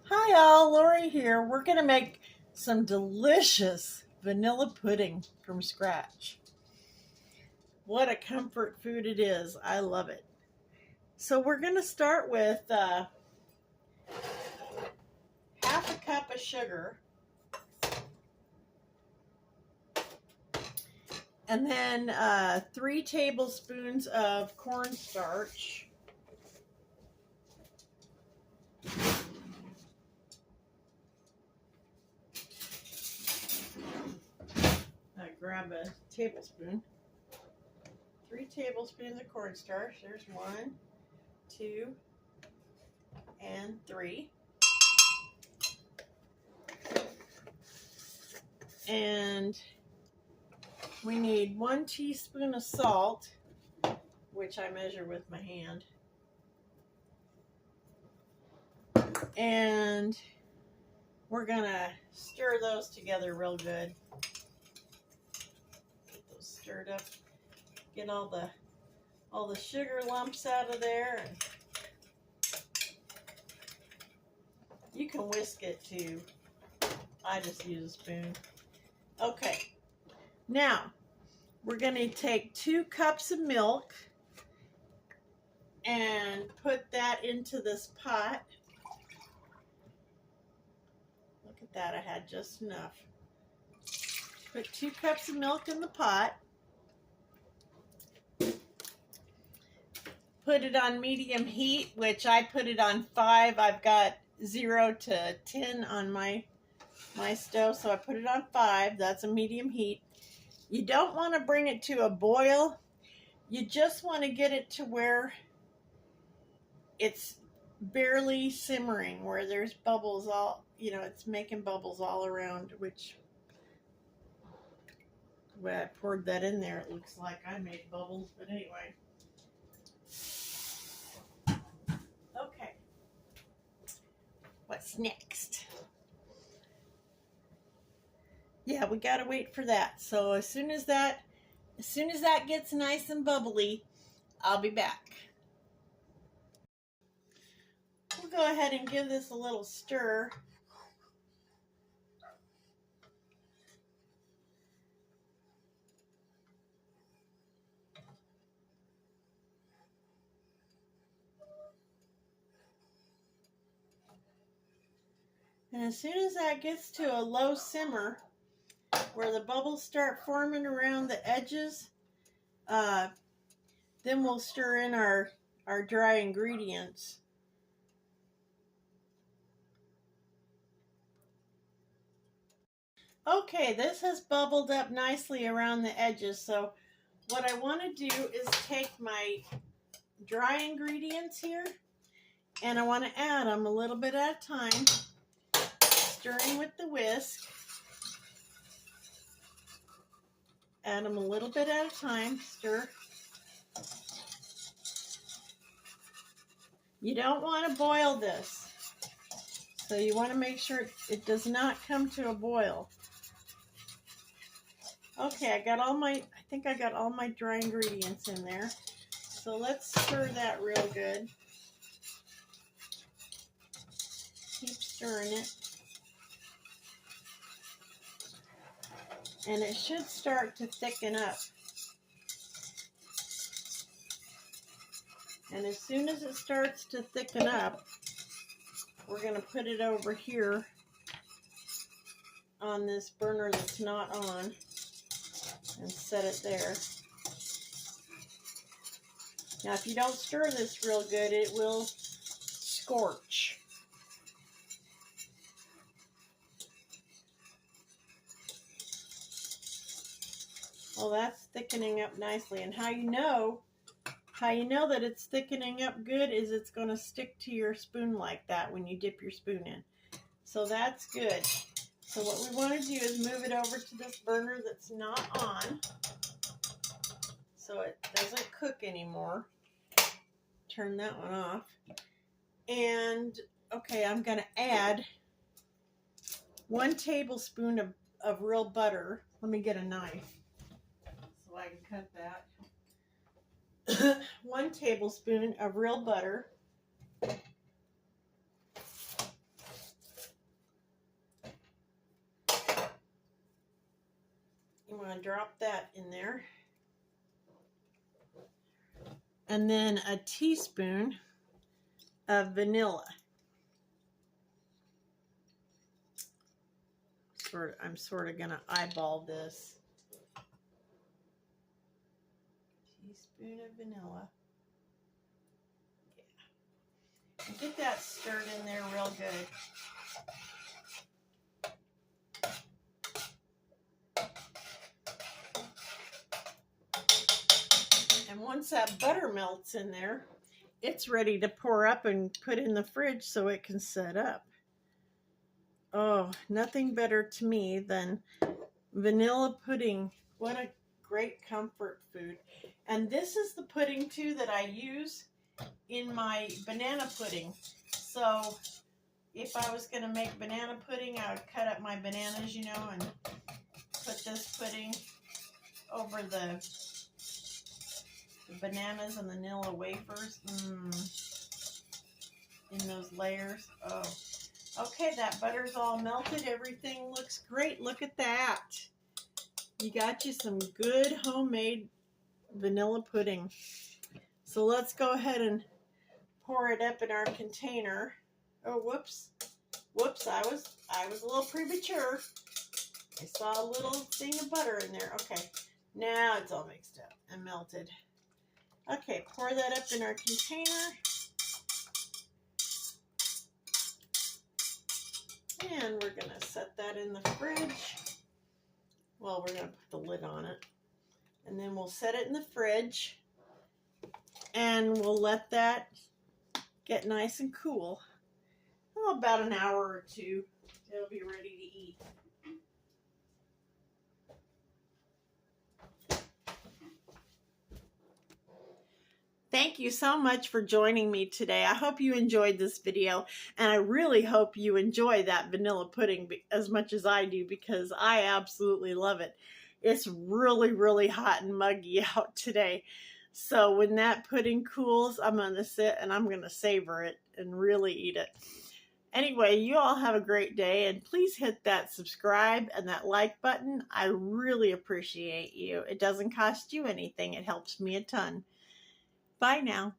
Hi all, Lori here. We're going to make some delicious vanilla pudding from scratch. What a comfort food it is. I love it. So we're going to start with half a cup of sugar and then 3 tablespoons of cornstarch. Grab a tablespoon. 3 tablespoons of cornstarch. There's 1, 2, and 3. And we need 1 teaspoon of salt, which I measure with my hand. And we're gonna stir those together real good. Get those stirred up. Get all the sugar lumps out of there. And you can whisk it too. I just use a spoon. Okay. Now we're gonna take 2 cups of milk and put that into this pot. Look at that, I had just enough. Put 2 cups of milk in the pot. Put it on medium heat, which I put it on 5. I've got 0 to 10 on my stove, so I put it on 5. That's a medium heat. You don't want to bring it to a boil. You just want to get it to where it's barely simmering, where there's bubbles all, it's making bubbles all around, which when I poured that in there, it looks like I made bubbles, but anyway. Okay. What's next? Yeah, we gotta wait for that. So as soon as that gets nice and bubbly, I'll be back. We'll go ahead and give this a little stir. And as soon as that gets to a low simmer, where the bubbles start forming around the edges, then we'll stir in our dry ingredients. Okay, this has bubbled up nicely around the edges, so what I want to do is take my dry ingredients here, and I want to add them a little bit at a time, stirring with the whisk. Add them a little bit at a time, stir. You don't want to boil this, so you want to make sure it does not come to a boil. Okay, I think I got all my dry ingredients in there. So let's stir that real good. Keep stirring it. And it should start to thicken up. And as soon as it starts to thicken up, we're going to put it over here on this burner that's not on and set it there. Now, if you don't stir this real good, it will scorch. Well, that's thickening up nicely. And how you know that it's thickening up good is it's going to stick to your spoon like that when you dip your spoon in. So that's good. So what we want to do is move it over to this burner that's not on, so it doesn't cook anymore. Turn that one off. And okay, I'm going to add 1 tablespoon of real butter. Let me get a knife so I can cut that. 1 tablespoon of real butter. to drop that in there. And then a teaspoon of vanilla. I'm sort of going to eyeball this. Teaspoon of vanilla. Yeah. And get that stirred in there real good. And once that butter melts in there, it's ready to pour up and put in the fridge so it can set up. Oh, nothing better to me than vanilla pudding. What a great comfort food. And this is the pudding too that I use in my banana pudding. So if I was going to make banana pudding, I would cut up my bananas, you know, and put this pudding over the bananas and the vanilla wafers in those layers. Oh, okay, that butter's all melted. Everything looks great. Look at that. You got you some good homemade vanilla pudding. So let's go ahead and pour it up in our container. Oh, whoops. Whoops, I was a little premature. I saw a little thing of butter in there. Okay, now it's all mixed up and melted. Okay, pour that up in our container. And we're going to set that in the fridge. Well, we're going to put the lid on it. And then we'll set it in the fridge. And we'll let that get nice and cool. Oh, about an hour or two. It'll be ready to eat. Thank you so much for joining me today. I hope you enjoyed this video, and I really hope you enjoy that vanilla pudding as much as I do, because I absolutely love it. It's really, really hot and muggy out today. So when that pudding cools, I'm going to sit and I'm going to savor it and really eat it. Anyway, you all have a great day, and please hit that subscribe and that like button. I really appreciate you. It doesn't cost you anything. It helps me a ton. Bye now.